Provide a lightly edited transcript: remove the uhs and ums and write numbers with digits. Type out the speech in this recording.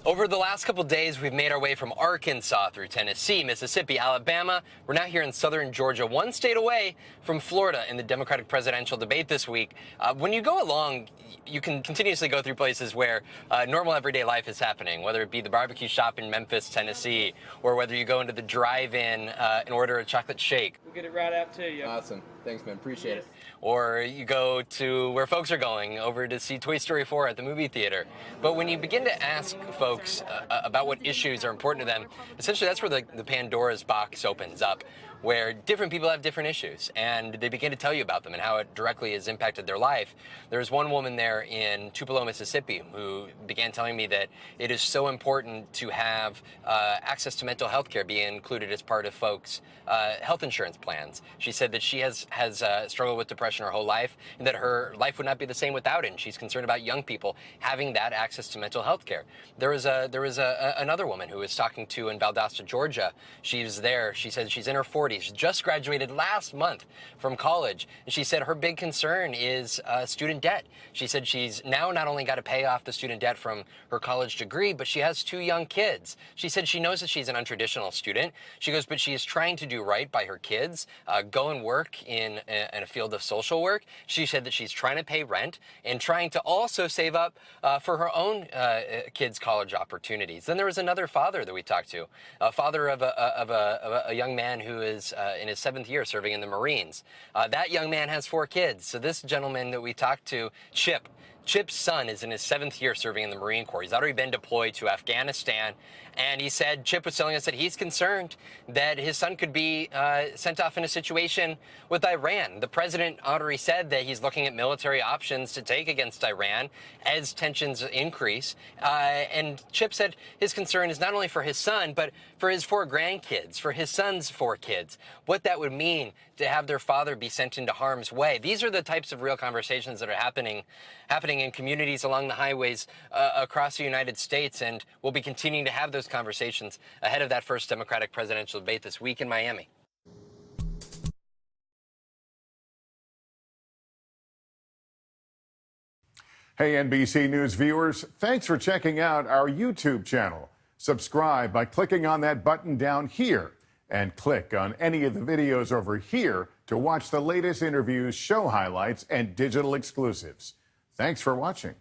Over the last couple days, we've made our way from Arkansas through Tennessee, Mississippi, Alabama. We're now here in southern Georgia, one state away from Florida in the Democratic presidential debate this week. When you go along, you can continuously go through places where normal everyday life is happening, whether it be the barbecue shop in Memphis, Tennessee, or whether you go into the drive-in and order a chocolate shake. We'll get it right out to you. Awesome. Thanks, man. Appreciate it. Or you go to where folks are going, over to see Toy Story 4 at the movie theater. But when you begin to ask folks about what issues are important to them, essentially that's where the Pandora's box opens up, where different people have different issues, and they begin to tell you about them and how it directly has impacted their life. There's one woman there in Tupelo, Mississippi, who began telling me that it is so important to have access to mental health care be included as part of folks' health insurance plans. She said that she has struggled with depression her whole life, and that her life would not be the same without it, and she's concerned about young people having that access to mental health care. There was another woman who was talking to in Valdosta, Georgia. She was there. She said she's in her 40s. She just graduated last month from college, and she said her big concern is student debt. She said she's now not only got to pay off the student debt from her college degree, but she has 2 young kids. She said she knows that she's an untraditional student. She goes, but she is trying to do right by her kids, go and work in a field of social work. She said that she's trying to pay rent and trying to also save up for her own kids' college opportunities. Then there was another father that we talked to, a father of a young man who is in his 7th year serving in the Marines. That young man has 4 kids. So this gentleman that we talked to, Chip's son is in his 7th year serving in the Marine Corps. He's already been deployed to Afghanistan, and he said, Chip was telling us that he's concerned that his son could be sent off in a situation with Iran. The president already said that he's looking at military options to take against Iran as tensions increase. And Chip said his concern is not only for his son, but for his 4 grandkids, for his son's 4 kids, what that would mean to have their father be sent into harm's way. These are the types of real conversations that are happening in communities along the highways across the United States, and we'll be continuing to have those conversations ahead of that first Democratic presidential debate this week in Miami. Hey, NBC News viewers, thanks for checking out our YouTube channel. Subscribe by clicking on that button down here, and click on any of the videos over here to watch the latest interviews, show highlights, and digital exclusives. Thanks for watching.